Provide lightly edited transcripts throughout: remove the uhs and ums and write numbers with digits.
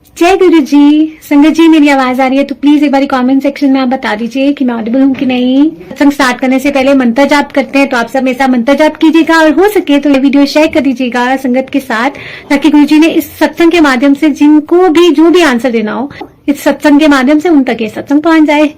जय गुरु जी। संगत जी, मेरी आवाज आ रही है तो प्लीज एक बार कमेंट सेक्शन में आप बता दीजिए कि मैं ऑडिबल हूँ कि नहीं। सत्संग स्टार्ट करने से पहले मंत्र जाप करते हैं, तो आप सब मेरे साथ मंत्र जाप कीजिएगा और हो सके तो ये वीडियो शेयर कर दीजिएगा संगत के साथ, ताकि गुरु जी ने इस सत्संग के माध्यम से जिनको भी जो भी आंसर देना हो इस सत्संग के माध्यम से उन तक ये सत्संग पहुंच जाए।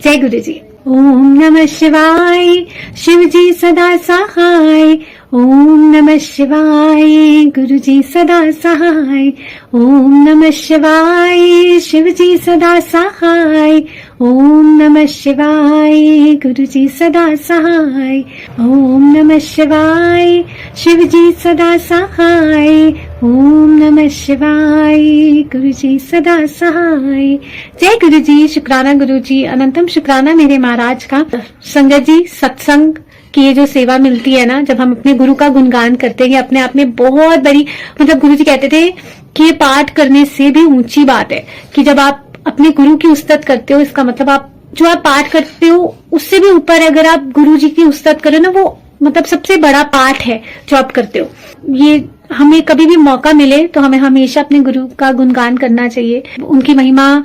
जय गुरु जी। ओम नमः शिवाय, शिव जी सदा सहाय। ओम नमः शिवाय, गुरु जी सदा सहाय। ओम नमः शिवाय, शिव जी सदा सहाय। ओम नमः शिवाय, गुरु जी सदा सहाय। ओम नमः शिवाय, शिव जी सदा सहाय। ओम नमः शिवाय, गुरु जी सदा सहाय। जय गुरु जी। शुक्राना गुरु जी, अनंतम शुक्राना मेरे महाराज का। संगत जी, सत्संग की ये जो सेवा मिलती है ना, जब हम अपने गुरु का गुणगान करते हैं, अपने आप में बहुत बड़ी, मतलब गुरु जी कहते थे कि ये पाठ करने से भी ऊंची बात है कि जब आप अपने गुरु की उस्तत करते हो, इसका मतलब आप जो आप पाठ करते हो उससे भी ऊपर है। अगर आप गुरु जी की उस्तत करो ना, वो मतलब सबसे बड़ा पाठ है जो आप करते हो। ये हमें कभी भी मौका मिले तो हमें हमेशा अपने गुरु का गुणगान करना चाहिए, उनकी महिमा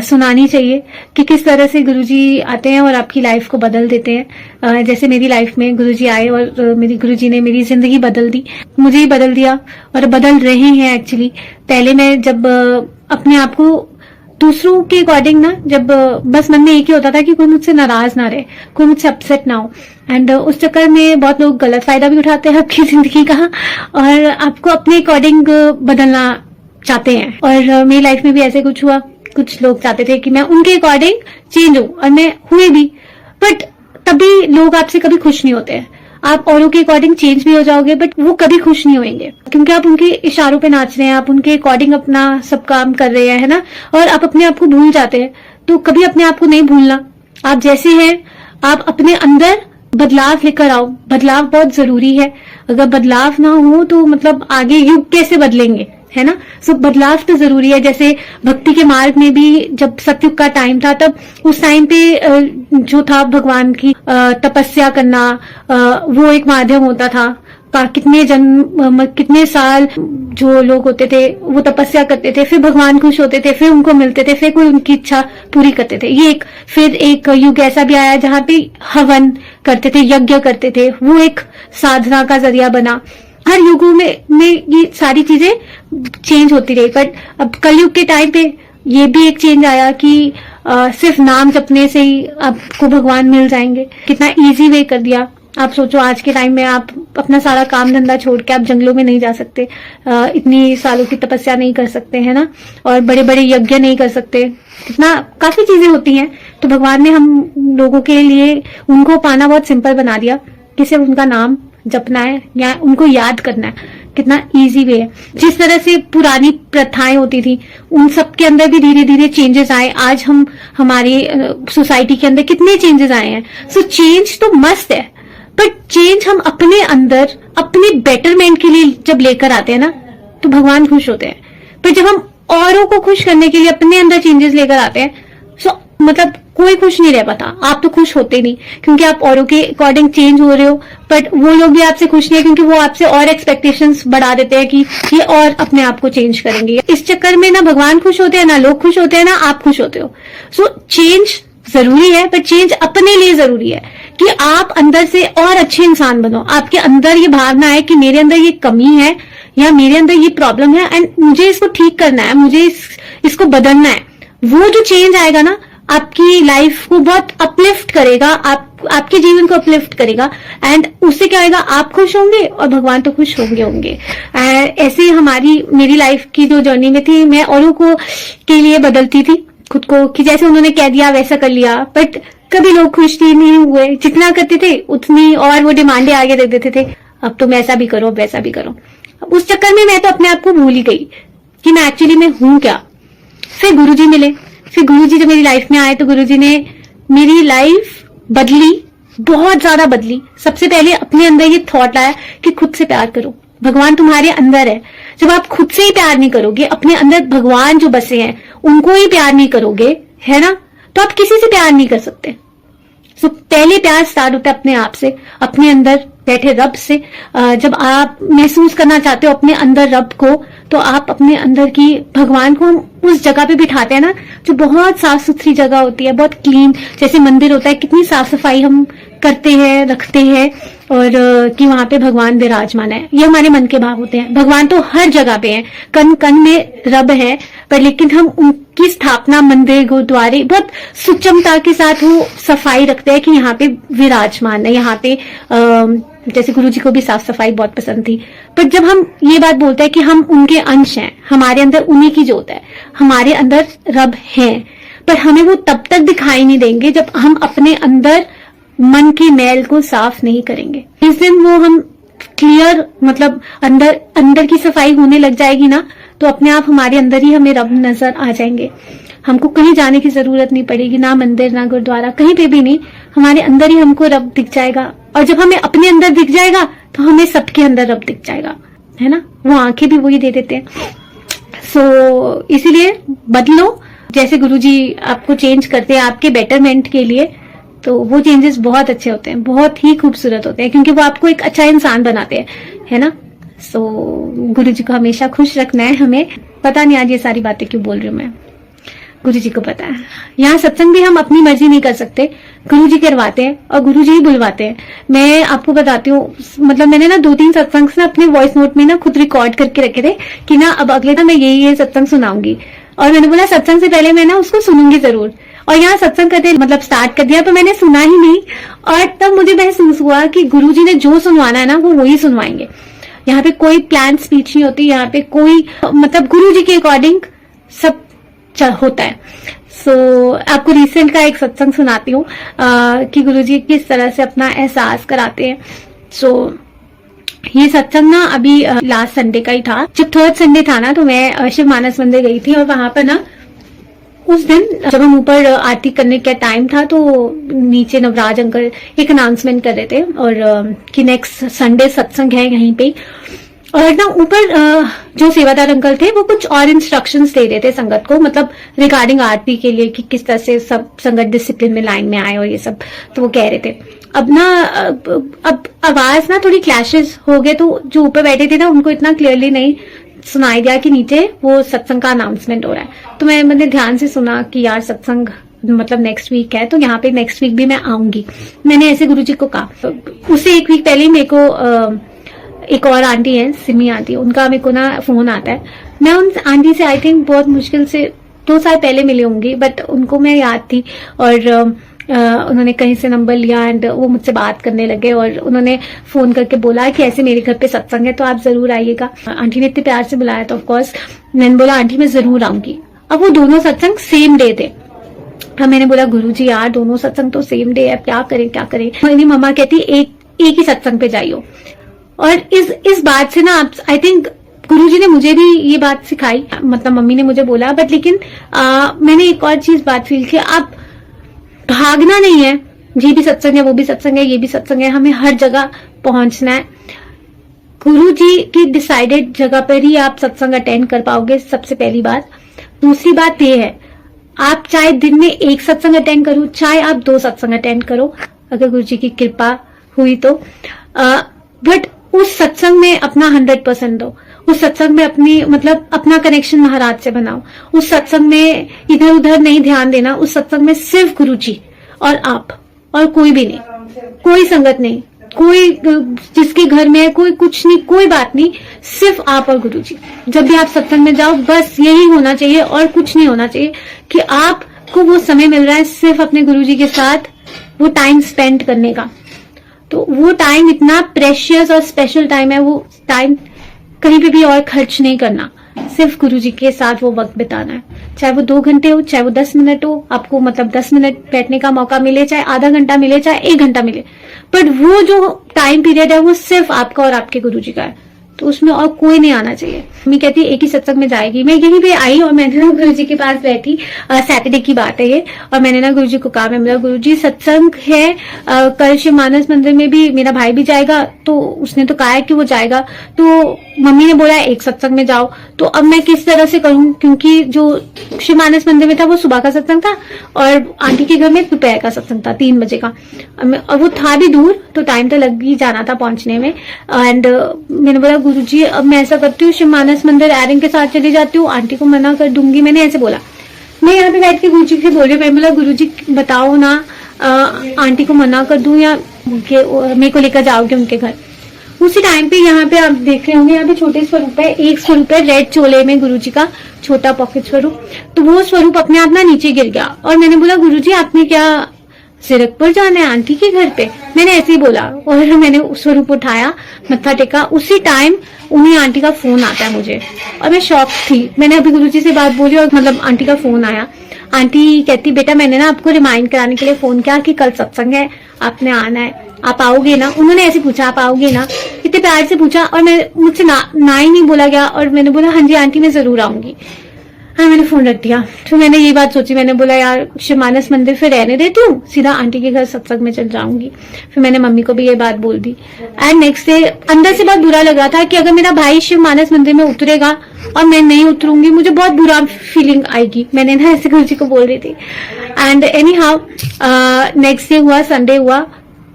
सुनानी चाहिए कि किस तरह से गुरु जी आते हैं और आपकी लाइफ को बदल देते हैं। जैसे मेरी लाइफ में गुरु जी आए और मेरी गुरु जी ने मेरी जिंदगी बदल दी, मुझे ही बदल दिया और बदल रहे हैं एक्चुअली। पहले मैं जब अपने आप को दूसरों के अकॉर्डिंग ना, जब बस मन में एक ही होता था कि कोई मुझसे नाराज ना रहे, कोई मुझसे अपसेट ना हो, एंड उस चक्कर में बहुत लोग गलत फायदा भी उठाते हैं आपकी जिंदगी का और आपको अपने अकॉर्डिंग बदलना चाहते हैं। और मेरी लाइफ में भी ऐसे कुछ हुआ, कुछ लोग चाहते थे कि मैं उनके अकॉर्डिंग चेंज हूं और मैं हुई भी, बट तभी लोग आपसे कभी खुश नहीं होते हैं। आप औरों के अकॉर्डिंग चेंज भी हो जाओगे बट वो कभी खुश नहीं होंगे, क्योंकि आप उनके इशारों पे नाच रहे हैं, आप उनके अकॉर्डिंग अपना सब काम कर रहे हैं, है ना, और आप अपने आप को भूल जाते हैं। तो कभी अपने आप को नहीं भूलना, आप जैसे हैं आप अपने अंदर बदलाव लेकर आओ। बदलाव बहुत जरूरी है, अगर बदलाव ना हो तो मतलब आगे युग कैसे बदलेंगे, है ना। सो बदलाव तो जरूरी है। जैसे भक्ति के मार्ग में भी जब सतयुग का टाइम था, तब उस टाइम पे जो था भगवान की तपस्या करना, वो एक माध्यम होता था। कितने जन्म, कितने साल जो लोग होते थे वो तपस्या करते थे, फिर भगवान खुश होते थे, फिर उनको मिलते थे, फिर कोई उनकी इच्छा पूरी करते थे। ये एक फिर एक युग ऐसा भी आया जहाँ पे हवन करते थे, यज्ञ करते थे, वो एक साधना का जरिया बना। हर युगों में ये सारी चीजें चेंज होती रही, बट अब कलयुग के टाइम पे ये भी एक चेंज आया कि सिर्फ नाम जपने से ही आपको भगवान मिल जाएंगे। कितना इजी वे कर दिया। आप सोचो आज के टाइम में आप अपना सारा काम धंधा छोड़ के आप जंगलों में नहीं जा सकते, इतनी सालों की तपस्या नहीं कर सकते, है ना, और बड़े बड़े यज्ञ नहीं कर सकते, कितना काफी चीजें होती हैं। तो भगवान ने हम लोगों के लिए उनको पाना बहुत सिंपल बना दिया कि सिर्फ उनका नाम जपना है या उनको याद करना है। कितना इजी वे है। जिस तरह से पुरानी प्रथाएं होती थी उन सब के अंदर भी धीरे धीरे चेंजेस आए। आज हम हमारी सोसाइटी के अंदर कितने चेंजेस आए हैं। सो चेंज तो मस्त है, बट चेंज हम अपने अंदर अपने बेटरमेंट के लिए जब लेकर आते हैं ना, तो भगवान खुश होते हैं। पर जब हम औरों को खुश करने के लिए अपने अंदर चेंजेस लेकर आते हैं, सो मतलब कोई खुश नहीं रह पाता। आप तो खुश होते नहीं, क्योंकि आप औरों के अकॉर्डिंग चेंज हो रहे हो, बट वो लोग भी आपसे खुश नहीं है, क्योंकि वो आपसे और एक्सपेक्टेशंस बढ़ा देते हैं कि ये और अपने आप को चेंज करेंगे। इस चक्कर में ना भगवान खुश होते हैं, ना लोग खुश होते हैं, ना आप खुश होते हो। सो चेंज जरूरी है, पर चेंज अपने लिए जरूरी है कि आप अंदर से और अच्छे इंसान बनो। आपके अंदर ये भावना है कि मेरे अंदर ये कमी है या मेरे अंदर ये प्रॉब्लम है एंड मुझे इसको ठीक करना है, मुझे इसको बदलना है। वो जो चेंज आएगा ना, आपकी लाइफ को बहुत अपलिफ्ट करेगा, आपके जीवन को अपलिफ्ट करेगा, एंड उससे क्या होगा, आप खुश होंगे और भगवान तो खुश होंगे। ऐसे मेरी लाइफ की जो जर्नी में थी, मैं औरों को के लिए बदलती थी खुद को, कि जैसे उन्होंने कह दिया वैसा कर लिया, बट कभी लोग खुश नहीं हुए। जितना करते थे उतनी और वो डिमांडें आगे दे देते थे, अब तुम ऐसा भी करो, वैसा भी करो। उस चक्कर में मैं तो अपने आप को भूल ही गई कि मैं एक्चुअली में हूं क्या। फिर गुरुजी मिले, फिर गुरुजी जब मेरी लाइफ में आए तो गुरुजी ने मेरी लाइफ बदली, बहुत ज्यादा बदली। सबसे पहले अपने अंदर ये थॉट आया कि खुद से प्यार करो, भगवान तुम्हारे अंदर है। जब आप खुद से ही प्यार नहीं करोगे, अपने अंदर भगवान जो बसे हैं उनको ही प्यार नहीं करोगे, है ना, तो आप किसी से प्यार नहीं कर सकते। सो पहले प्यार स्टार्ट होता है अपने आप से, अपने अंदर बैठे रब से। जब आप महसूस करना चाहते हो अपने अंदर रब को, तो आप अपने अंदर की भगवान को उस जगह पे बिठाते हैं ना, जो बहुत साफ सुथरी जगह होती है, बहुत क्लीन, जैसे मंदिर होता है, कितनी साफ सफाई हम करते हैं, रखते हैं, और कि वहां पे भगवान विराजमान है। ये हमारे मन के भाव होते हैं। भगवान तो हर जगह पे है, कण कण में रब है, पर लेकिन हम उनकी स्थापना मंदिर, गुरुद्वारे बहुत सुचमता के साथ वो सफाई रखते हैं कि यहाँ पे विराजमान है। यहाँ पे जैसे गुरु जी को भी साफ सफाई बहुत पसंद थी। पर जब हम ये बात बोलते हैं कि हम उनके अंश हैं, हमारे अंदर उन्हीं की जोत है, हमारे अंदर रब है, पर हमें वो तब तक दिखाई नहीं देंगे जब हम अपने अंदर मन की मैल को साफ नहीं करेंगे। इस दिन वो हम क्लियर, मतलब अंदर की सफाई होने लग जाएगी ना, तो अपने आप हमारे अंदर ही हमें रब नजर आ जाएंगे। हमको कहीं जाने की जरूरत नहीं पड़ेगी, ना मंदिर ना गुरुद्वारा, कहीं पे भी नहीं, हमारे अंदर ही हमको रब दिख जाएगा। और जब हमें अपने अंदर दिख जाएगा तो हमें सबके अंदर रब दिख जाएगा, है ना। वो आंखें भी वही दे देते हैं। सो इसीलिए बदलो, जैसे गुरुजी आपको चेंज करते हैं आपके बेटरमेंट के लिए, तो वो चेंजेस बहुत अच्छे होते हैं, बहुत ही खूबसूरत होते हैं, क्योंकि वो आपको एक अच्छा इंसान बनाते हैं, है ना। सो गुरुजी को हमेशा खुश रखना है हमें। पता नहीं आज ये सारी बातें क्यों बोल रही हूँ मैं, गुरुजी को पता है। यहाँ सत्संग भी हम अपनी मर्जी नहीं कर सकते, गुरुजी करवाते हैं और गुरुजी ही बुलवाते हैं। मैं आपको बताती हूँ, मतलब मैंने ना 2-3 सत्संग ना अपने वॉइस नोट में ना खुद रिकॉर्ड करके रखे थे कि ना अब अगले ना मैं ये सत्संग सुनाऊंगी, और मैंने बोला सत्संग से पहले मैं ना उसको सुनूंगी जरूर। और यहाँ सत्संग करते मतलब स्टार्ट कर दिया, तो मैंने सुना ही नहीं, और तब मुझे महसूस हुआ कि गुरुजी ने जो सुनवाना है ना वो वही सुनवाएंगे। यहाँ पे कोई प्लान स्पीच नहीं होती, यहाँ पे कोई मतलब गुरुजी के अकॉर्डिंग सब होता है। सो आपको रिसेंट का एक सत्संग सुनाती हूँ कि गुरुजी किस तरह से अपना एहसास कराते हैं। सो ये सत्संग ना अभी लास्ट संडे का ही था। जब 3rd संडे था ना, तो मैं शिव मानस मंदिर गई थी, और वहां पर ना उस दिन जब हम ऊपर आरती करने का टाइम था, तो नीचे नवराज अंकल एक अनाउंसमेंट कर रहे थे और कि नेक्स्ट संडे सत्संग है यहीं पे। और ना ऊपर जो सेवादार अंकल थे वो कुछ और इंस्ट्रक्शंस दे रहे थे संगत को, मतलब रिगार्डिंग आरती के लिए कि किस तरह से सब संगत डिसिप्लिन में लाइन में आए और ये सब। तो वो कह रहे थे। अब आवाज ना थोड़ी क्लैशेस हो गए, तो जो ऊपर बैठे थे ना उनको इतना क्लियरली नहीं सुनाई दिया कि नीचे वो सत्संग का अनाउंसमेंट हो रहा है। तो मैंने ध्यान से सुना कि यार सत्संग मतलब नेक्स्ट वीक है, तो यहाँ पे नेक्स्ट वीक भी मैं आऊंगी। मैंने ऐसे गुरुजी को कहा। उससे 1 वीक पहले ही मेरे को एक और आंटी है, सिमी आंटी, उनका मेरे को ना फोन आता है। मैं उन आंटी से आई थिंक बहुत मुश्किल से 2 साल पहले मिली होंगी, बट उनको मैं याद थी, और उन्होंने कहीं से नंबर लिया एंड वो मुझसे बात करने लगे, और उन्होंने फोन करके बोला कि ऐसे मेरे घर पे सत्संग है तो आप जरूर आइएगा। आंटी ने इतने प्यार से बुलाया, तो ऑफकोर्स मैंने बोला आंटी मैं जरूर आऊंगी। अब वो दोनों सत्संग सेम डे थे। अब मैंने बोला गुरुजी यार दोनों सत्संग तो सेम डे है, क्या करें। मेरी मम्मा कहती एक ही सत्संग पे जाइयो। और इस बात से ना आप आई थिंक गुरुजी ने मुझे भी ये बात सिखाई, मतलब मम्मी ने मुझे बोला, बट लेकिन मैंने एक और चीज बात फील की, आप भागना नहीं है, ये भी सत्संग है, वो भी सत्संग है, ये भी सत्संग है, हमें हर जगह पहुंचना है। गुरुजी की डिसाइडेड जगह पर ही आप सत्संग अटेंड कर पाओगे, सबसे पहली बात। दूसरी बात ये है, आप चाहे दिन में 1 सत्संग अटेंड करो, चाहे आप 2 सत्संग अटेंड करो, अगर गुरुजी की कृपा हुई तो, बट उस सत्संग में अपना 100% दो। उस सत्संग में अपना कनेक्शन महाराज से बनाओ। उस सत्संग में इधर उधर नहीं ध्यान देना। उस सत्संग में सिर्फ गुरुजी और आप, और कोई भी नहीं, कोई संगत नहीं, कोई जिसके घर में है, कोई कुछ नहीं, कोई बात नहीं, सिर्फ आप और गुरुजी। जब भी आप सत्संग में जाओ बस यही होना चाहिए और कुछ नहीं होना चाहिए, कि आपको वो समय मिल रहा है सिर्फ अपने गुरुजी के साथ वो टाइम स्पेंड करने का। तो वो टाइम इतना प्रेशियस और स्पेशल टाइम है, वो टाइम कहीं पे भी और खर्च नहीं करना, सिर्फ गुरुजी के साथ वो वक्त बिताना है। चाहे वो 2 घंटे हो, चाहे वो 10 मिनट हो, आपको 10 मिनट बैठने का मौका मिले, चाहे आधा घंटा मिले, चाहे 1 घंटा मिले, बट वो जो टाइम पीरियड है वो सिर्फ आपका और आपके गुरुजी का है। तो उसमें और कोई नहीं आना चाहिए। मम्मी कहती है एक ही सत्संग में जाएगी। मैं यहीं पे आई और मैंने ना गुरुजी के पास बैठी, सैटरडे की बात है ये, और मैंने ना गुरुजी को कहा, मैं बोला गुरुजी सत्संग है, कल शिव मानस मंदिर में भी मेरा भाई भी जाएगा, तो उसने तो कहा है कि वो जाएगा, तो मम्मी ने बोला एक सत्संग में जाओ, तो अब मैं किस तरह से करूं, क्योंकि जो शिव मानस मंदिर में था वो सुबह का सत्संग था और आंटी के घर में दोपहर का सत्संग था 3 बजे का, और वो था भी दूर, तो टाइम तो लग ही जाना था पहुंचने में। एंड मैंने बोला गुरुजी अब मैं ऐसा करती हूँ, शिव मानस मंदिर एरिन के साथ चली जाती हूँ, आंटी को मना कर दूंगी, मैंने ऐसे बोला। मैं यहाँ पे बैठ के गुरुजी से बोल रही हूँ, मैं बोला गुरुजी बताओ ना, आंटी को मना कर दूं या मेरे को लेकर जाओगे उनके घर। उसी टाइम पे यहाँ पे आप देख रहे होंगे, यहाँ पे छोटे स्वरूप है, एक स्वरूप है रेड चोले में गुरुजी का, छोटा पॉकेट स्वरूप, तो वो स्वरूप अपने आप ना नीचे गिर गया। और मैंने बोला गुरुजी आपने क्या जीरकपुर जाना है आंटी के घर पे, मैंने ऐसे ही बोला, और मैंने स्वरूप उठाया, मत्था टेका। उसी टाइम उन्हीं आंटी का फोन आता है मुझे, और मैं शॉक थी। मैंने अभी गुरुजी से बात बोली और मतलब आंटी का फोन आया। आंटी कहती बेटा मैंने ना आपको रिमाइंड कराने के लिए फोन किया कि कल सत्संग है, आपने आना है, आप आओगे ना। उन्होंने ऐसे पूछा आप आओगे ना, इतने प्यार से पूछा, और मैं मुझसे ना ही नहीं बोला गया, और मैंने बोला हाँ जी आंटी मैं जरूर आऊंगी। हाँ मैंने फोन रख दिया। तो मैंने ये बात सोची, मैंने बोला यार शिव मानस मंदिर फिर रहने देती हूँ, सीधा आंटी के घर सत्संग में चल जाऊंगी। फिर मैंने मम्मी को भी ये बात बोल दी। एंड नेक्स्ट डे अंदर से बहुत बुरा लग रहा था कि अगर मेरा भाई शिव मानस मंदिर में उतरेगा और मैं नहीं उतरूंगी, मुझे बहुत बुरा फीलिंग आएगी। मैंने ना ऐसे गुरुजी को बोल रही थी। And any how next day हुआ, संडे हुआ,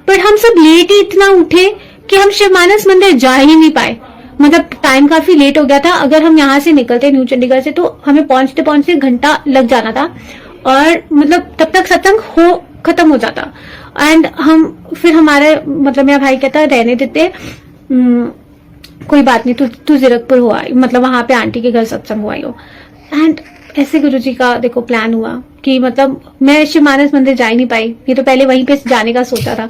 पर हम सब लेट ही इतना उठे कि हम शिव मानस मंदिर जा ही नहीं पाए। मतलब टाइम काफी लेट हो गया था। अगर हम यहाँ से निकलते न्यू चंडीगढ़ से तो हमें पहुंचते पहुंचते घंटा लग जाना था, और मतलब तब तक सत्संग खत्म हो जाता। एंड हम फिर हमारे मतलब मेरा भाई कहता रहने देते, कोई बात नहीं, तू जीरकपुर हो आई, मतलब वहां पे आंटी के घर सत्संग हुआ हो। एंड ऐसे गुरुजी का देखो प्लान हुआ कि मतलब मैं शिव मानस मंदिर जा ही नहीं पाई। ये तो पहले वहीं पे जाने का सोचा था,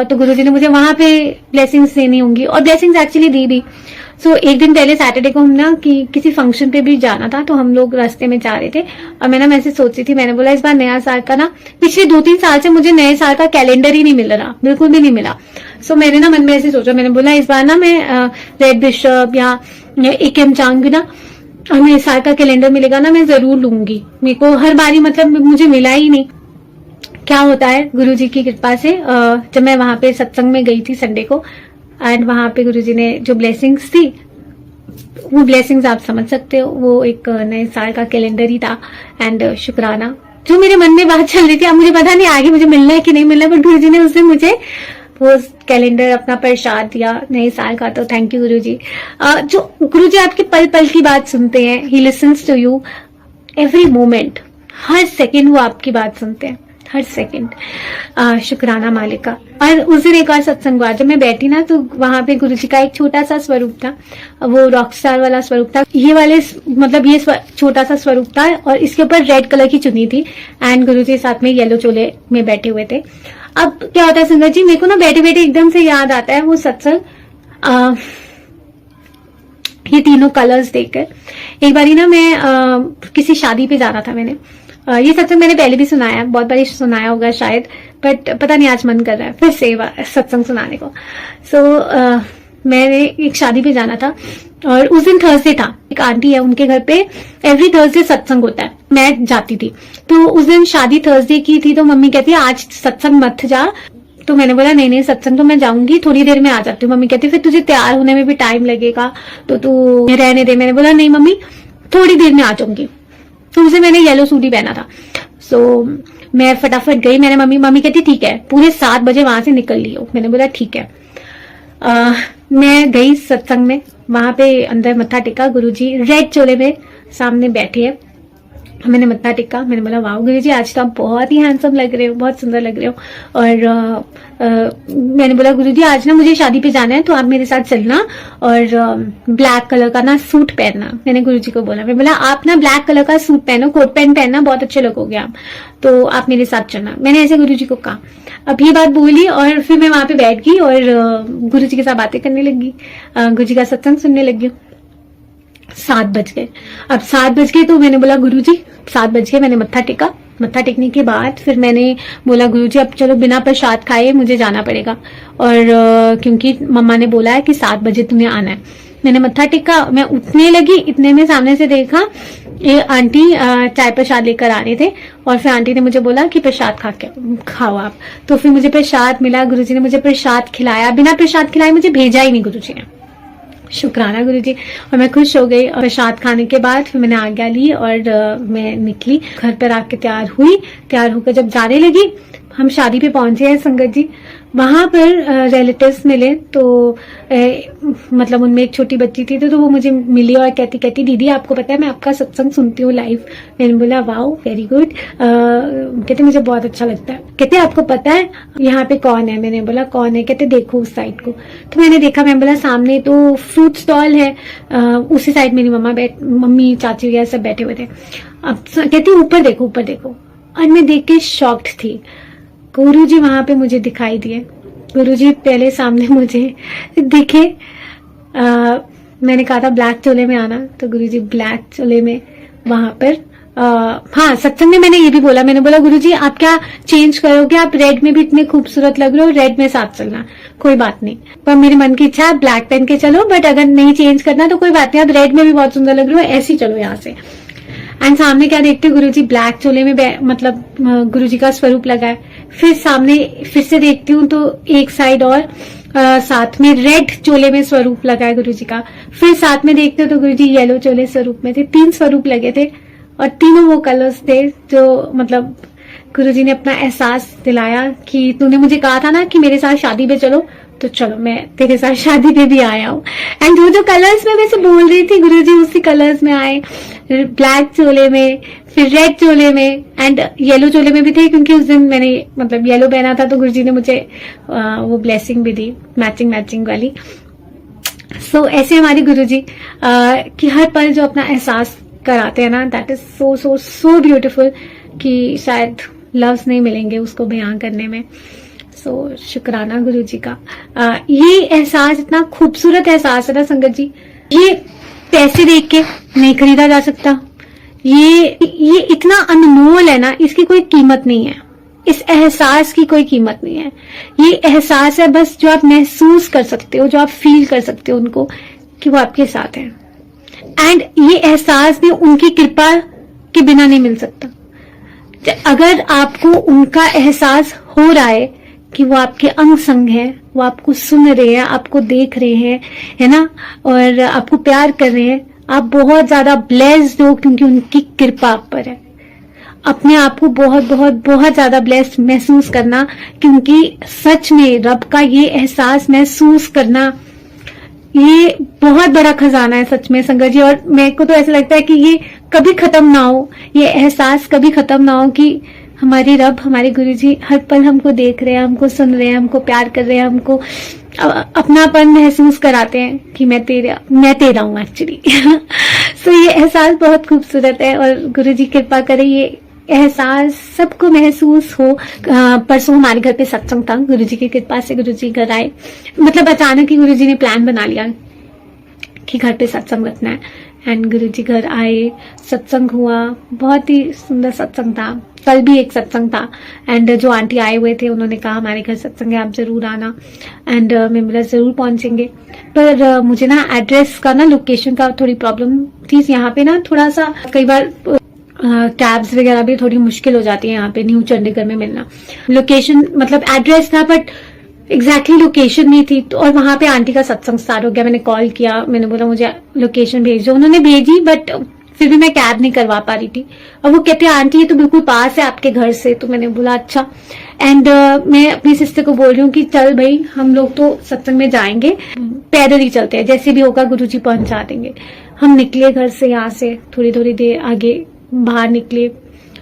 तो गुरुजी ने मुझे वहां पे ब्लेसिंग्स देनी होंगी, और ब्लेसिंग्स एक्चुअली दी भी। सो एक दिन पहले सैटरडे को हम ना किसी फंक्शन पे भी जाना था, तो हम लोग रास्ते में जा रहे थे, और मैं ऐसे सोच रही थी, मैंने बोला इस बार नया साल का ना, पिछले 2-3 साल से मुझे नए साल का कैलेंडर ही नहीं मिल रहा, बिल्कुल भी नहीं मिला। सो मैंने ना मन में ऐसे सोचा, मैंने बोला इस बार ना मैं रेड बिशप या एकम चांग ना नए साल का कैलेंडर मिलेगा ना, मैं जरूर लूंगी। मेरे को हर बारी मतलब मुझे मिला ही नहीं। क्या होता है गुरुजी की कृपा से, जब मैं वहां पे सत्संग में गई थी संडे को, एंड वहां पे गुरुजी ने जो ब्लेसिंग्स थी, वो ब्लेसिंग्स आप समझ सकते हो, वो एक नए साल का कैलेंडर ही था। एंड शुक्राना, जो मेरे मन में बात चल रही थी, अब मुझे पता नहीं आगे मुझे मिलना है कि नहीं मिलना, बट गुरुजी ने उससे मुझे वो कैलेंडर अपना प्रसाद दिया नए साल का, तो थैंक यू गुरुजी। जो गुरुजी आपके पल पल की बात सुनते हैं, he listens to you every moment, हर सेकेंड वो आपकी बात सुनते हैं, हर सेकंड। शुक्राना मालिक का। और उस दिन एक और सत्संग हुआ, जब मैं बैठी ना तो वहां पे गुरुजी का एक छोटा सा स्वरूप था, वो रॉकस्टार वाला स्वरूप था। ये वाले मतलब ये छोटा सा स्वरूप था, और इसके ऊपर रेड कलर की चुन्नी थी, एंड गुरुजी साथ में येलो चोले में बैठे हुए थे। अब क्या होता है संगत जी, मेरे को ना बैठे बैठे एकदम से याद आता है वो सत्संग, ये तीनों कलर्स देखकर। एक बारी ना मैं किसी शादी पे जाना था, मैंने ये सत्संग मैंने पहले भी सुनाया, बहुत बार सुनाया होगा शायद, बट पता नहीं आज मन कर रहा है फिर से सत्संग सुनाने को। सो मैंने एक शादी पे जाना था, और उस दिन थर्सडे था। एक आंटी है, उनके घर पे एवरी थर्सडे सत्संग होता है, मैं जाती थी। तो उस दिन शादी थर्सडे की थी, तो मम्मी कहती है आज सत्संग मत जा। तो मैंने बोला नहीं सत्संग तो मैं जाऊंगी, थोड़ी देर में आ जाती हूँ। मम्मी कहती फिर तुझे तैयार होने में भी टाइम लगेगा, तो तू रहने दे। मैंने बोला नहीं मम्मी थोड़ी देर में आ जाऊंगी। तो उसे मैंने येलो सूट ही पहना था। सो मैं फटाफट गई, मैंने मम्मी कहती ठीक है पूरे 7 बजे वहां से निकल लियो। मैंने बोला ठीक है। मैं गई सत्संग में, वहां पे अंदर मत्था टेका, गुरुजी रेड चोले में सामने बैठे हैं। मैंने मत्था टेका, मैंने बोला वाह गुरुजी आज तो आप बहुत ही हैंडसम लग रहे हो, बहुत सुंदर लग रहे हो। और मैंने बोला गुरुजी आज ना मुझे शादी पे जाना है, तो आप मेरे साथ चलना, और ब्लैक कलर का ना सूट पहनना। मैंने गुरुजी को बोला, मैं बोला आप ना ब्लैक कलर का सूट पहनो, कोट पैंट पहनना, बहुत अच्छे लगोगे आप, तो आप मेरे साथ चलना। मैंने ऐसे गुरुजी को कहा। अब ये बात बोली, और फिर मैं वहां पे बैठ गई और गुरुजी के साथ बातें करने लगी, गुरुजी का सत्संग सुनने लगी। 7 बज गए। अब 7 बज गए तो मैंने बोला गुरुजी 7 बज गए। मैंने मत्था टेका, मत्था टेकने के बाद फिर मैंने बोला गुरुजी अब चलो बिना प्रसाद खाए मुझे जाना पड़ेगा, और क्योंकि मम्मा ने बोला है कि 7 बजे तुम्हें आना है। मैंने मत्था टेका, मैं उठने लगी, इतने में सामने से देखा ये आंटी चाय प्रसाद लेकर आ रहे थे और फिर आंटी ने मुझे बोला कि प्रसाद खाओ आप। तो फिर मुझे प्रसाद मिला, गुरुजी ने मुझे प्रसाद खिलाया, बिना प्रसाद खिलाए मुझे भेजा ही नहीं गुरुजी ने, शुक्राना गुरुजी। और मैं खुश हो गई। और प्रसाद खाने के बाद फिर मैंने आज्ञा ली और मैं निकली, घर पर आके तैयार हुई। तैयार होकर जब जाने लगी, हम शादी पे पहुंचे हैं संगत जी। वहां पर रिलेटिव्स मिले तो मतलब उनमें एक छोटी बच्ची थी तो वो मुझे मिली और कहती दीदी आपको पता है मैं आपका सत्संग सुनती हूँ लाइव। मैंने बोला वाओ वेरी गुड। कहते मुझे बहुत अच्छा लगता है। कहते आपको पता है यहाँ पे कौन है? मैंने बोला कौन है? कहते देखो उस साइड को। तो मैंने देखा, मैं बोला सामने तो फ्रूट स्टॉल है, उसी साइड मेरी मम्मी चाची वगैरह सब बैठे हुए थे। अब कहती ऊपर देखो ऊपर देखो। और मैं देख के शॉक्ड थी। गुरुजी वहां पे मुझे दिखाई दिए। गुरुजी पहले सामने मुझे दिखे। मैंने कहा था ब्लैक चोले में आना, तो गुरुजी ब्लैक चोले में वहां पर हाँ सत्संग में मैंने ये भी बोला, मैंने बोला गुरुजी आप क्या चेंज करोगे? आप रेड में भी इतने खूबसूरत लग रहे हो, रेड में साथ चलना, कोई बात नहीं। पर मेरे मन की इच्छा है ब्लैक पहन के चलो, बट अगर नहीं चेंज करना तो कोई बात नहीं, आप रेड में भी बहुत सुंदर लग रहे हो, ऐसे ही चलो यहाँ से। एंड सामने क्या देखते हो गुरुजी ब्लैक चोले में मतलब गुरुजी का स्वरूप लगा है। फिर सामने फिर से देखती हूँ तो एक साइड और साथ में रेड चोले में स्वरूप लगा है गुरुजी का। फिर साथ में देखते हो तो गुरुजी येलो चोले स्वरूप में थे। 3 स्वरूप लगे थे और तीनों वो कलर्स थे जो मतलब गुरुजी ने अपना एहसास दिलाया कि तूने मुझे कहा था ना कि मेरे साथ शादी पे चलो, तो चलो मैं तेरे साथ शादी पे भी आया हूँ। एंड जो कलर्स मैं वैसे बोल रही थी गुरुजी उसी कलर्स में आए, ब्लैक चोले में, फिर रेड चोले में एंड येलो चोले में भी थे, क्योंकि उस दिन मैंने मतलब येलो पहना था तो गुरुजी ने मुझे वो ब्लेसिंग भी दी मैचिंग वाली। सो ऐसे हमारे गुरुजी कि हर पल जो अपना एहसास कराते हैं ना, that is so so so beautiful कि शायद लफ्ज नहीं मिलेंगे उसको बयां करने में। सो शुक्राना गुरुजी का। ये एहसास इतना खूबसूरत एहसास है ना संगत जी, ये पैसे देख के नहीं खरीदा जा सकता। ये इतना अनमोल है ना, इसकी कोई कीमत नहीं है। इस एहसास की कोई कीमत नहीं है। ये एहसास है बस जो आप महसूस कर सकते हो, जो आप फील कर सकते हो उनको कि वो आपके साथ है। एंड ये एहसास भी उनकी कृपा के बिना नहीं मिल सकता। अगर आपको उनका एहसास हो रहा है कि वो आपके अंग संग है, वो आपको सुन रहे हैं, आपको देख रहे हैं, है ना, और आपको प्यार कर रहे हैं, आप बहुत ज्यादा ब्लेस्ड हो क्योंकि उनकी कृपा आप पर है। अपने आप को बहुत बहुत बहुत ज्यादा ब्लेस्ड महसूस करना, क्योंकि सच में रब का ये एहसास महसूस करना ये बहुत बड़ा खजाना है सच में संगत जी। और मेरे को तो ऐसा लगता है कि ये कभी खत्म ना हो, ये एहसास कभी खत्म ना हो कि हमारी रब, हमारे गुरुजी हर पल हमको देख रहे हैं, हमको सुन रहे हैं, हमको प्यार कर रहे हैं, हमको अपनापन महसूस कराते हैं कि मैं तेरा हूँ एक्चुअली। सो ये एहसास बहुत खूबसूरत है और गुरुजी कृपा करे ये एहसास सबको महसूस हो। परसों हमारे घर पे सत्संग था, गुरुजी की कृपा से गुरुजी घर आए। मतलब अचानक ही गुरुजी ने प्लान बना लिया कि घर पे सत्संग रखना है एंड गुरुजी घर आए, सत्संग हुआ, बहुत ही सुंदर सत्संग था। कल भी एक सत्संग था एंड जो आंटी आए हुए थे उन्होंने कहा हमारे घर सत्संग है, आप जरूर आना। एंड मैं बोला जरूर पहुंचेंगे। पर मुझे ना एड्रेस का ना, लोकेशन का थोड़ी प्रॉब्लम थी। यहाँ पे ना थोड़ा सा कई बार कैब्स वगैरह भी थोड़ी मुश्किल हो जाती है यहाँ पे न्यू चंडीगढ़ में मिलना। लोकेशन मतलब एड्रेस था बट एग्जैक्टली लोकेशन नहीं थी। तो और वहां पे आंटी का सत्संग स्टार्ट हो गया। मैंने कॉल किया, मैंने बोला मुझे लोकेशन भेज दो। उन्होंने भेजी बट फिर भी मैं कैब नहीं करवा पा रही थी। और वो कहते हैं आंटी ये तो बिल्कुल पास है आपके घर से। तो मैंने बोला अच्छा। एंड मैं अपनी सिस्टर को बोल रही हूँ कि चल भाई हम लोग तो सत्संग में जाएंगे, पैदल ही चलते हैं, जैसे भी होगा गुरुजी पहुंचा देंगे। हम निकले घर से, यहाँ से थोड़ी देर आगे बाहर निकले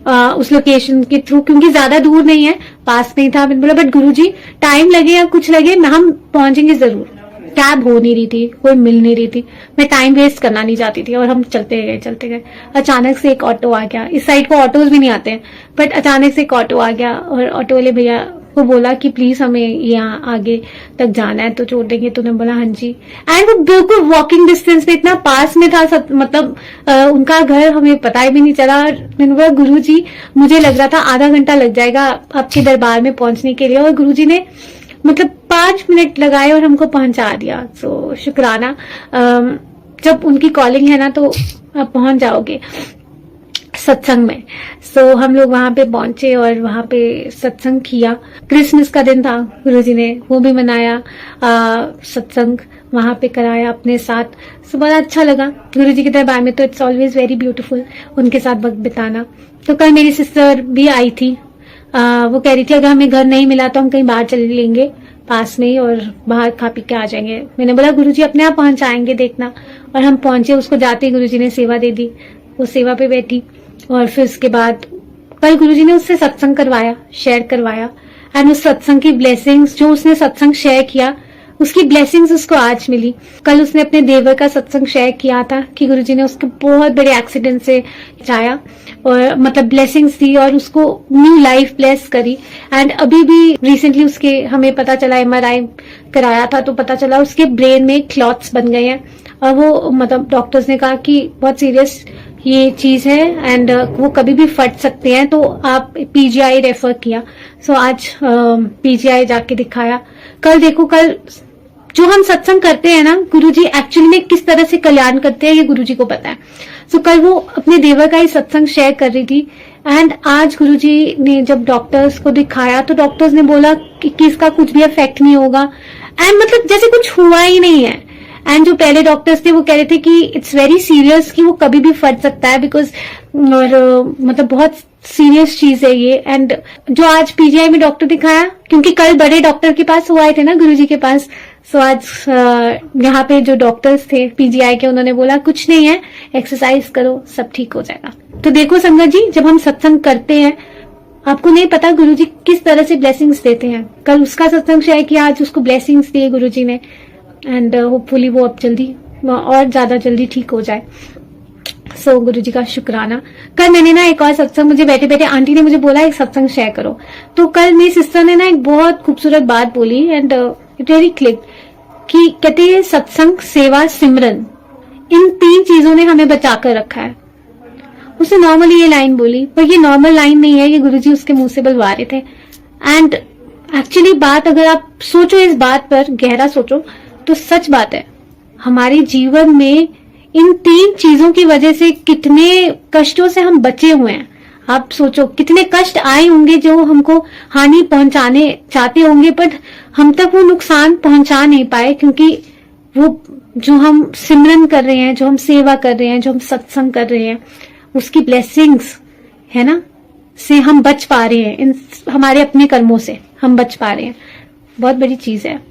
उस लोकेशन के थ्रू, क्योंकि ज्यादा दूर नहीं है, पास में ही था। मैंने बोला बट गुरुजी टाइम लगे या कुछ लगे हम पहुंचेंगे जरूर। कैब हो नहीं रही थी, कोई मिल नहीं रही थी, मैं टाइम वेस्ट करना नहीं चाहती थी। और हम चलते गए। अचानक से एक ऑटो आ गया। इस साइड को ऑटोज भी नहीं आते हैं, बट अचानक से एक ऑटो आ गया और ऑटो वाले भैया को बोला कि प्लीज हमें यहाँ आगे तक जाना है तो छोड़ देंगे। तो उन्होंने बोला हाँ जी। एंड वो बिल्कुल वॉकिंग डिस्टेंस में, इतना पास में था मतलब उनका घर, हमें पता भी नहीं चला। मैंने बोला गुरुजी मुझे लग रहा था आधा घंटा लग जाएगा आपके दरबार में पहुंचने के लिए। और गुरुजी ने मतलब 5 मिनट लगाए और हमको पहुंचा दिया। सो शुक्राना। जब उनकी कॉलिंग है ना तो आप पहुंच जाओगे सत्संग में। सो हम लोग वहां पे पहुंचे और वहां पे सत्संग किया। क्रिसमस का दिन था, गुरुजी ने वो भी मनाया, सत्संग वहां पे कराया अपने साथ। सो बड़ा अच्छा लगा। गुरुजी के दरबार में तो इट्स ऑलवेज वेरी ब्यूटीफुल उनके साथ वक्त बिताना। तो कल मेरी सिस्टर भी आई थी। वो कह रही थी अगर हमें घर नहीं मिला तो हम कहीं बाहर चले लेंगे पास में ही और बाहर खा पी के आ जाएंगे। मैंने बोला गुरुजी अपने आप पहुंचाएंगे, देखना। और हम पहुंचे, उसको जाते ही गुरुजी ने सेवा दे दी। वो सेवा पे बैठी और फिर उसके बाद कल गुरुजी ने उससे सत्संग करवाया, शेयर करवाया। एंड उस सत्संग की ब्लेसिंग्स, जो उसने सत्संग शेयर किया उसकी ब्लेसिंग्स उसको आज मिली। कल उसने अपने देवर का सत्संग शेयर किया था कि गुरुजी ने उसको बहुत बड़े एक्सीडेंट से बचाया और मतलब ब्लेसिंग्स दी और उसको न्यू लाइफ ब्लेस करी। एंड अभी भी रिसेंटली उसके हमें पता चला, MRI कराया था तो पता चला उसके ब्रेन में क्लॉट्स बन गए हैं और वो मतलब डॉक्टर्स ने कहा कि बहुत सीरियस ये चीज है एंड वो कभी भी फट सकते हैं, तो आप PGI रेफर किया। सो आज PGI जाके दिखाया। कल देखो, कल जो हम सत्संग करते हैं ना, गुरुजी एक्चुअली में किस तरह से कल्याण करते हैं ये गुरुजी को पता है। सो कल वो अपने देवर का ही सत्संग शेयर कर रही थी एंड आज गुरुजी ने जब डॉक्टर्स को दिखाया तो डॉक्टर्स ने बोला कि इसका कुछ भी इफेक्ट नहीं होगा एंड मतलब जैसे कुछ हुआ ही नहीं है। एंड जो पहले डॉक्टर्स थे वो कह रहे थे कि इट्स वेरी सीरियस, कि वो कभी भी फट सकता है बिकॉज और मतलब बहुत सीरियस चीज है ये। एंड जो आज PGI में डॉक्टर दिखाया, क्योंकि कल बड़े डॉक्टर के पास वो आए थे ना गुरुजी के पास, सो आज यहाँ पे जो डॉक्टर्स थे PGI के, उन्होंने बोला कुछ नहीं है, एक्सरसाइज करो, सब ठीक हो जाएगा। तो देखो संगत जी, जब हम सत्संग करते हैं आपको नहीं पता गुरुजी किस तरह से ब्लेसिंग्स देते हैं। कल उसका सत्संग शेयर किया, आज उसको ब्लेसिंग्स दिए गुरुजी ने एंड होपफुली वो अब जल्दी और ज्यादा जल्दी ठीक हो जाए। सो गुरुजी का शुक्राना। कल मैंने ना एक और सत्संग, मुझे बैठे बैठे आंटी ने मुझे बोला एक सत्संग शेयर करो, तो कल मेरी सिस्टर ने ना एक बहुत खूबसूरत बात बोली एंड इट वेरी क्लिक कि कहते हैं सत्संग, सेवा, सिमरन, इन 3 चीजों ने हमें बचा कर रखा है। उसने नॉर्मली ये लाइन बोली, पर ये नॉर्मल लाइन नहीं है, ये गुरुजी उसके मुंह से बुलवा रहे थे। एंड एक्चुअली बात अगर आप सोचो, इस बात पर गहरा सोचो तो सच बात है। हमारे जीवन में इन 3 चीजों की वजह से कितने कष्टों से हम बचे हुए हैं। आप सोचो कितने कष्ट आए होंगे जो हमको हानि पहुंचाने चाहते होंगे, पर हम तक वो नुकसान पहुंचा नहीं पाए, क्योंकि वो जो हम सिमरन कर रहे हैं, जो हम सेवा कर रहे हैं, जो हम सत्संग कर रहे हैं, उसकी ब्लेसिंग्स है ना, से हम बच पा रहे हैं। इन हमारे अपने कर्मों से हम बच पा रहे हैं, बहुत बड़ी चीज है।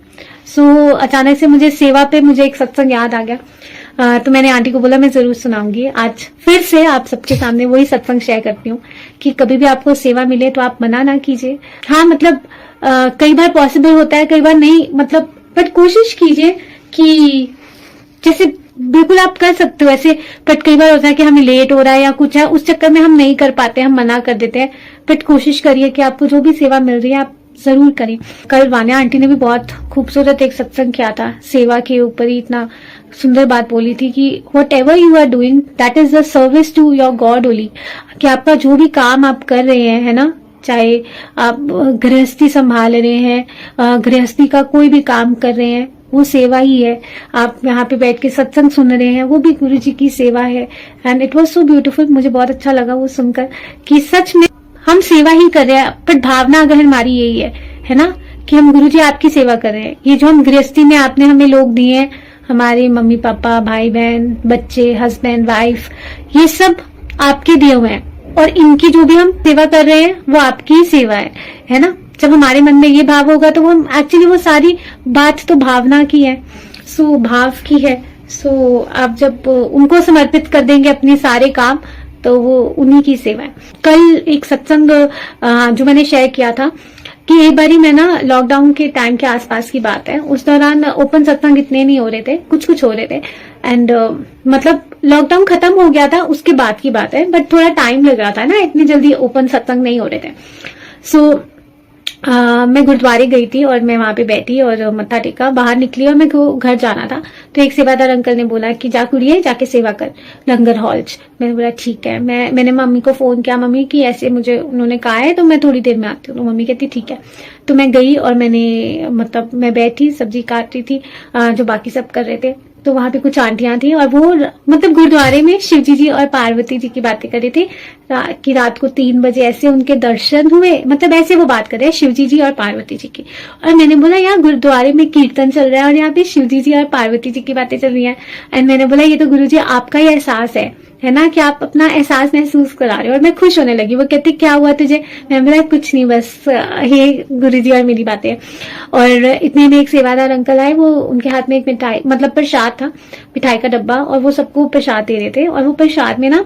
सो अचानक से मुझे सेवा पे मुझे एक सत्संग याद आ गया। तो मैंने आंटी को बोला मैं जरूर सुनाऊंगी। आज फिर से आप सबके सामने वही सत्संग शेयर करती हूँ कि कभी भी आपको सेवा मिले तो आप मना ना कीजिए। हाँ मतलब कई बार पॉसिबल होता है, कई बार नहीं, मतलब बट कोशिश कीजिए कि जैसे बिल्कुल आप कर सकते हो ऐसे। बट कई बार होता है कि हमें लेट हो रहा है या कुछ है, उस चक्कर में हम नहीं कर पाते, हम मना कर देते हैं। बट कोशिश करिए कि आपको जो भी सेवा मिल रही है आप जरूर करें। कल वान्या आंटी ने भी बहुत खूबसूरत एक सत्संग किया था, सेवा के ऊपर ही इतना सुंदर बात बोली थी कि whatever you are doing that is the service to your God only. कि आपका जो भी काम आप कर रहे हैं, है ना, चाहे आप गृहस्थी संभाल रहे हैं, गृहस्थी का कोई भी काम कर रहे हैं, वो सेवा ही है। आप यहाँ पे बैठ के सत्संग सुन रहे हैं, वो भी गुरु जी की सेवा है। And it was so beautiful, मुझे बहुत अच्छा लगा वो सुनकर कि सच में हम सेवा ही कर रहे हैं। पर भावना अगर हमारी यही है ना, कि हम गुरु जी आपकी सेवा कर रहे हैं। ये जो हम गृहस्थी में आपने हमें लोग दिए हैं, हमारे मम्मी पापा, भाई बहन, बच्चे, हस्बैंड, वाइफ, ये सब आपके दिए हुए हैं और इनकी जो भी हम सेवा कर रहे हैं वो आपकी ही सेवा है ना। जब हमारे मन में ये भाव होगा तो हम एक्चुअली वो सारी बात तो भावना की है, सो भाव की है। सो आप जब उनको समर्पित कर देंगे अपने सारे काम, तो वो उन्हीं की सेवा है। कल एक सत्संग जो मैंने शेयर किया था कि एक बारी मैं ना लॉकडाउन के टाइम के आसपास की बात है, उस दौरान ओपन सत्संग इतने नहीं हो रहे थे, कुछ कुछ हो रहे थे। एंड मतलब लॉकडाउन खत्म हो गया था उसके बाद की बात है, बट थोड़ा टाइम लग रहा था ना, इतनी जल्दी ओपन सत्संग नहीं हो रहे थे। सो मैं गुरुद्वारे गई थी और मैं वहां पे बैठी और मत्था टेका, बाहर निकली और मैं घर जाना था। तो एक सेवादार अंकल ने बोला कि जा कुड़िए जाके सेवा कर लंगर हॉल च। मैंने बोला ठीक है। मैंने मम्मी को फोन किया, मम्मी की ऐसे मुझे उन्होंने कहा है तो मैं थोड़ी देर में आती हूँ। तो मम्मी कहती ठीक है। तो मैं गई और मैंने मतलब मैं बैठी सब्जी काट रही थी, जो बाकी सब कर रहे थे। तो वहां पे कुछ आंटियां थी और वो मतलब गुरुद्वारे में शिवजी जी और पार्वती जी की बातें कर रही थी कि रात को 3 बजे ऐसे उनके दर्शन हुए, मतलब ऐसे वो बात कर रहे हैं शिवजी जी और पार्वती जी की। और मैंने बोला यार गुरुद्वारे में कीर्तन चल रहा है और यहाँ पे शिवजी जी और पार्वती जी की बातें चल रही हैं। एंड मैंने बोला ये तो गुरुजी आपका ही एहसास है ना, कि आप अपना एहसास महसूस करा रहे हो। और मैं खुश होने लगी। वो कहते क्या हुआ तुझे? मैंने बोला कुछ नहीं, बस ये गुरुजी और मेरी बातें। और इतने में एक सेवादार अंकल आए, वो उनके हाथ में एक मिठाई मतलब प्रसाद था, मिठाई का डब्बा, और वो सबको प्रसाद दे रहे थे। और वो प्रसाद में ना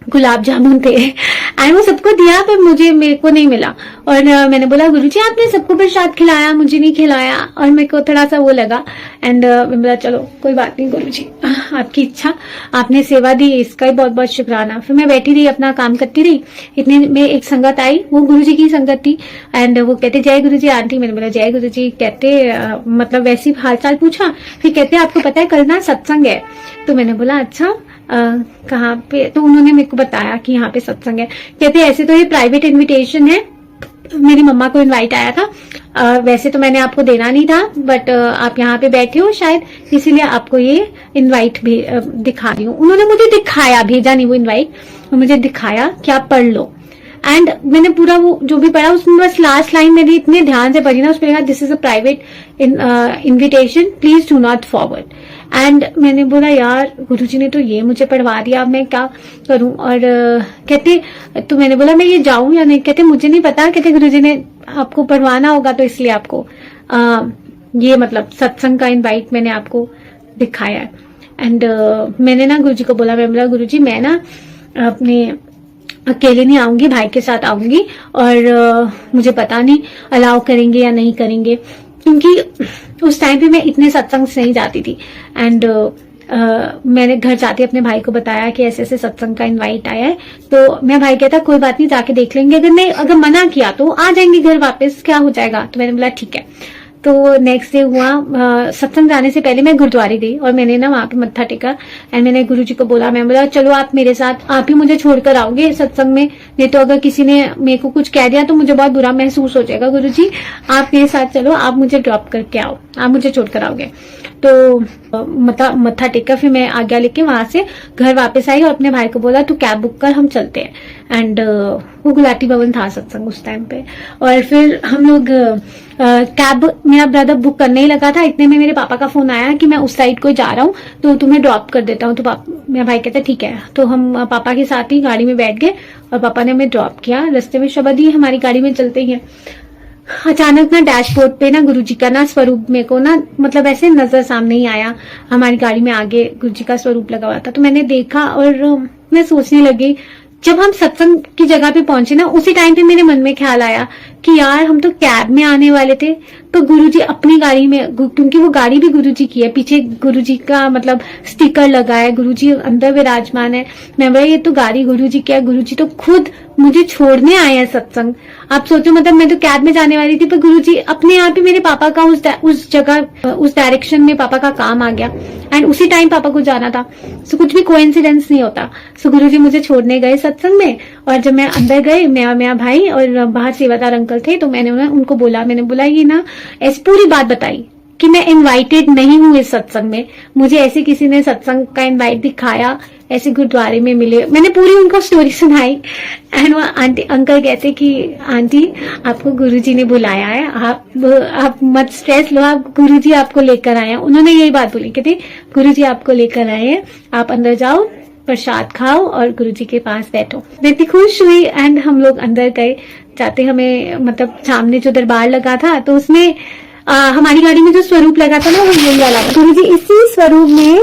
गुलाब जामुन थे एंड वो सबको दिया पर मेरे को नहीं मिला। और मैंने बोला गुरुजी आपने सबको प्रसाद खिलाया, मुझे नहीं खिलाया। और मेरे को थोड़ा सा वो लगा। एंड मैं बोला चलो कोई बात नहीं गुरुजी, आपकी इच्छा, आपने सेवा दी, इसका ही बहुत बहुत शुक्राना। फिर मैं बैठी रही, अपना काम करती रही। इतने में एक संगत आई, वो गुरुजी की संगत थी। एंड वो कहते जय गुरुजी आंटी। मैंने बोला जय गुरुजी। कहते मतलब वैसी हालचाल पूछा। फिर कहते आपको पता है कल ना सत्संग है। तो मैंने बोला अच्छा कहाँ पे? तो उन्होंने मेरे को बताया कि यहाँ पे सत्संग है। कहते ऐसे तो ये प्राइवेट इनविटेशन है, मेरी मम्मा को इनवाइट आया था, वैसे तो मैंने आपको देना नहीं था, बट आप यहाँ पे बैठे हो शायद इसीलिए आपको ये इनवाइट भी दिखा रही हूँ। उन्होंने मुझे दिखाया, भेजा नहीं वो इनवाइट, मुझे दिखाया कि आप पढ़ लो। एंड मैंने पूरा वो जो भी पढ़ा उसमें बस लास्ट लाइन मेरी इतने ध्यान से पढ़ी ना, उसमें लिखा this is a private invitation please do not forward. And मैंने बोला यार गुरुजी ने तो ये मुझे पढ़वा दिया, अब मैं क्या करूं? और कहते तो मैंने बोला मैं ये जाऊं या नहीं? कहते मुझे नहीं पता। कहते गुरुजी ने आपको पढ़वाना होगा तो इसलिए आपको ये मतलब सत्संग का इनवाइट मैंने आपको दिखाया है। एंड मैंने ना गुरुजी को बोला, मैं बोला गुरुजी मैं ना अपने अकेले नहीं आऊंगी, भाई के साथ आऊंगी। और मुझे पता नहीं अलाउ करेंगे या नहीं करेंगे, क्योंकि उस टाइम पे मैं इतने सत्संग से नहीं जाती थी। एंड मैंने घर जाते अपने भाई को बताया कि ऐसे ऐसे सत्संग का इनवाइट आया है। तो मेरा भाई कहता कोई बात नहीं जाके देख लेंगे, अगर मना किया तो आ जाएंगे घर वापस, क्या हो जाएगा। तो मैंने बोला ठीक है। तो नेक्स्ट डे हुआ, सत्संग जाने से पहले मैं गुरुद्वारे गई और मैंने ना वहां पे मत्था टेका। एंड मैंने गुरुजी को बोला, मैं बोला चलो आप मेरे साथ, आप ही मुझे छोड़कर आओगे सत्संग में, नहीं तो अगर किसी ने मेरे को कुछ कह दिया तो मुझे बहुत बुरा महसूस हो जाएगा। गुरुजी आप मेरे साथ चलो, आप मुझे ड्रॉप करके आओ, आप मुझे छोड़कर आओगे। तो मत्था टेका, फिर मैं आज्ञा लेके वहां से घर वापस आई और अपने भाई को बोला तू कैब बुक कर, हम चलते हैं। एंड वो गुलाटी भवन था सत्संग उस टाइम पे। और फिर हम लोग कैब मेरा ब्रदर बुक करने ही लगा था, इतने में मेरे पापा का फोन आया कि मैं उस साइड को जा रहा हूँ तो तुम्हें ड्रॉप कर देता हूँ। तो मेरा भाई कहता ठीक है। तो हम पापा के साथ ही गाड़ी में बैठ गए और पापा ने हमें ड्रॉप किया। रास्ते में शब्द ही हमारी गाड़ी में चलते ही है। अचानक ना डैशबोर्ड पे ना गुरुजी का ना स्वरूप मेरे को ना मतलब ऐसे नजर सामने ही आया। हमारी गाड़ी में आगे गुरुजी का स्वरूप लगा हुआ था। तो मैंने देखा और मैं सोचने लगी, जब हम सत्संग की जगह पे पहुंचे ना उसी टाइम पे मेरे मन में ख्याल आया कि यार हम तो कैब में आने वाले थे, तो गुरुजी अपनी गाड़ी में, क्योंकि वो गाड़ी भी गुरुजी की है, पीछे गुरुजी का मतलब स्टिकर लगा है, गुरुजी अंदर विराजमान है। मैं बोला ये तो गाड़ी गुरुजी की है, गुरुजी तो खुद मुझे छोड़ने आए हैं सत्संग। आप सोचो, मतलब मैं तो कैब में जाने वाली थी पर गुरुजी अपने आप ही मेरे पापा का उस जगह उस डायरेक्शन में पापा का काम आ गया एंड उसी टाइम पापा को जाना था। सो कुछ भी कोइंसिडेंस नहीं होता। सो गुरुजी मुझे छोड़ने गए सत्संग में और जब मैं अंदर गई, मेरा भाई और बाहर सेवादार अंकल थे, तो मैंने उनको बोला, मैंने बोला ये ना ऐसी पूरी बात बताई कि मैं इनवाइटेड नहीं हूँ इस सत्संग में, मुझे ऐसे किसी ने सत्संग का इनवाइट दिखाया, ऐसे गुरुद्वारे में मिले। मैंने पूरी उनको स्टोरी सुनाई एंड वो आंटी अंकल कहते कि आंटी आपको गुरुजी ने बुलाया है, आप मत स्ट्रेस लो, आप गुरुजी आपको लेकर आए हैं। उन्होंने यही बात बोली, कहते गुरुजी आपको लेकर आए हैं, आप अंदर जाओ, प्रसाद खाओ और गुरुजी के पास बैठो। मैं इतनी खुश हुई एंड हम लोग अंदर गए। जाते हमें मतलब सामने जो दरबार लगा था तो उसमें हमारी गाड़ी में जो स्वरूप लगा था ना वो यही वाला था। गुरुजी इसी स्वरूप में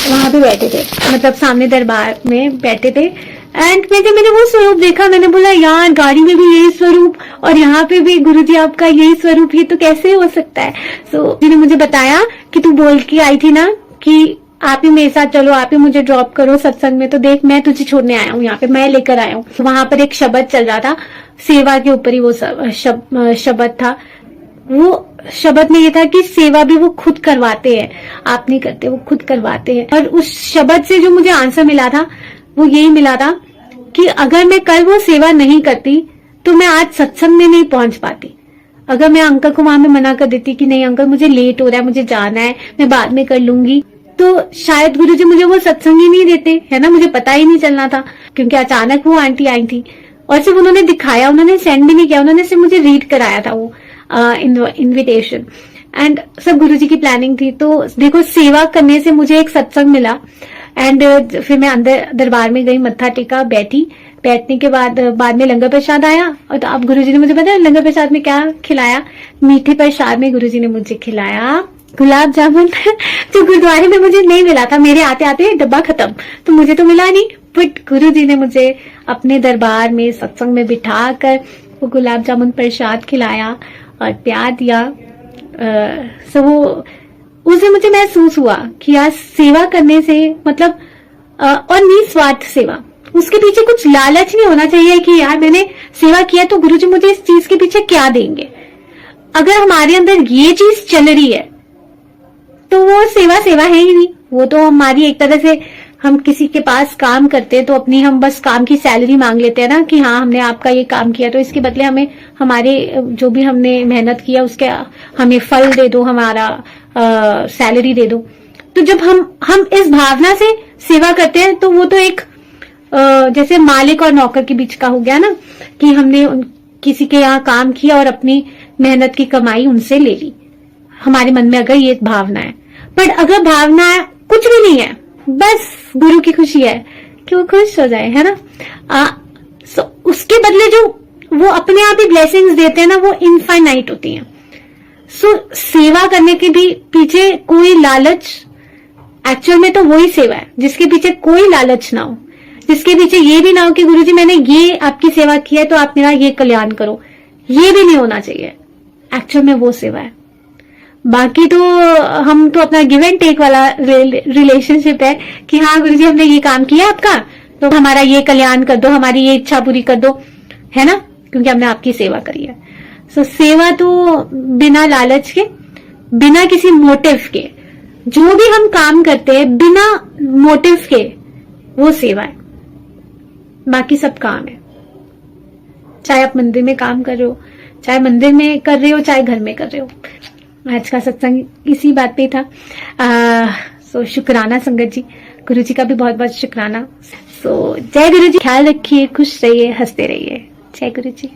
वहां पे बैठे थे, मतलब सामने दरबार में बैठे थे। एंड मैंने वो स्वरूप देखा, मैंने बोला यार गाड़ी में भी यही स्वरूप और यहाँ पे भी गुरुजी आपका यही स्वरूप, ये तो कैसे हो सकता है। सो जिन्होंने मुझे बताया कि तू बोल के आई थी ना कि आप ही मेरे साथ चलो, आप ही मुझे ड्रॉप करो सत्संग में, तो देख मैं तुझे छोड़ने आया हूँ यहाँ पे, मैं लेकर आया हूँ। वहां पर एक शब्द चल रहा था, सेवा के ऊपर ही वो शब्द था। वो शब्द में ये था कि सेवा भी वो खुद करवाते हैं, आप नहीं करते, वो खुद करवाते हैं। और उस शब्द से जो मुझे आंसर मिला था वो यही मिला था कि अगर मैं कल वो सेवा नहीं करती तो मैं आज सत्संग में नहीं पहुंच पाती। अगर मैं अंकल को वहां में मना कर देती कि नहीं अंकल मुझे लेट हो रहा है, मुझे जाना है, मैं बाद में कर लूंगी, तो शायद गुरुजी मुझे वो सत्संग ही नहीं देते, है ना, मुझे पता ही नहीं चलना था। क्योंकि अचानक वो आंटी आई थी और सिर्फ उन्होंने दिखाया, उन्होंने सेंड भी नहीं किया, उन्होंने सिर्फ मुझे रीड कराया था वो इनविटेशन, एंड सब गुरुजी की प्लानिंग थी। तो देखो सेवा करने से मुझे एक सत्संग मिला, एंड फिर मैं अंदर दरबार में गई, मत्था टेका, बैठने के बाद में लंगर प्रसाद आया। और तो अब गुरुजी ने मुझे बताया लंगर प्रसाद में क्या खिलाया, मीठे प्रसाद में गुरुजी ने मुझे खिलाया गुलाब जामुन जो गुरुद्वारे में मुझे नहीं मिला था, मेरे आते आते डब्बा खत्म, तो मुझे तो मिला नहीं, बट गुरुजी ने मुझे अपने दरबार में सत्संग में बिठा कर वो गुलाब जामुन प्रसाद खिलाया और प्यार दिया। सो वो उससे मुझे महसूस हुआ कि यार सेवा करने से मतलब और निस्वार्थ सेवा, उसके पीछे कुछ लालच नहीं होना चाहिए कि यार मैंने सेवा किया तो गुरुजी मुझे इस चीज के पीछे क्या देंगे। अगर हमारे अंदर ये चीज चल रही है तो वो सेवा है ही नहीं, वो तो हमारी एक तरह से, हम किसी के पास काम करते हैं तो अपनी हम बस काम की सैलरी मांग लेते हैं ना कि हाँ हमने आपका ये काम किया तो इसके बदले हमें हमारे जो भी हमने मेहनत किया उसके हमें फल दे दो, हमारा सैलरी दे दो। तो जब हम इस भावना से सेवा करते हैं तो वो तो एक जैसे मालिक और नौकर के बीच का हो गया ना, कि हमने किसी के यहाँ काम किया और अपनी मेहनत की कमाई उनसे ले ली। हमारे मन में अगर ये भावना है, पर अगर भावना कुछ भी नहीं है, बस गुरु की खुशी है कि वो खुश हो जाए, है ना, उसके बदले जो वो अपने आप ही ब्लेसिंग्स देते हैं ना, वो इनफाइनाइट होती हैं। सेवा करने के भी पीछे कोई लालच, एक्चुअल में तो वही सेवा है जिसके पीछे कोई लालच ना हो, जिसके पीछे ये भी ना हो कि गुरुजी मैंने ये आपकी सेवा की है तो आप मेरा ये कल्याण करो, ये भी नहीं होना चाहिए। एक्चुअल में वो सेवा है। बाकी तो हम तो अपना गिव एंड टेक वाला रिलेशनशिप है कि हाँ गुरुजी हमने ये काम किया आपका तो हमारा ये कल्याण कर दो, हमारी ये इच्छा पूरी कर दो, है ना, क्योंकि हमने आपकी सेवा करी है। सेवा तो बिना लालच के, बिना किसी मोटिव के, जो भी हम काम करते हैं बिना मोटिव के, वो सेवा है। बाकी सब काम है, चाहे आप मंदिर में काम कर रहे हो, चाहे मंदिर में कर रहे हो, चाहे घर में कर रहे हो। आज का सत्संग इसी बात पे था। शुक्राना संगत जी, गुरु जी का भी बहुत बहुत शुक्राना। जय गुरु जी, ख्याल रखिए, खुश रहिए, हंसते रहिए। जय गुरु जी।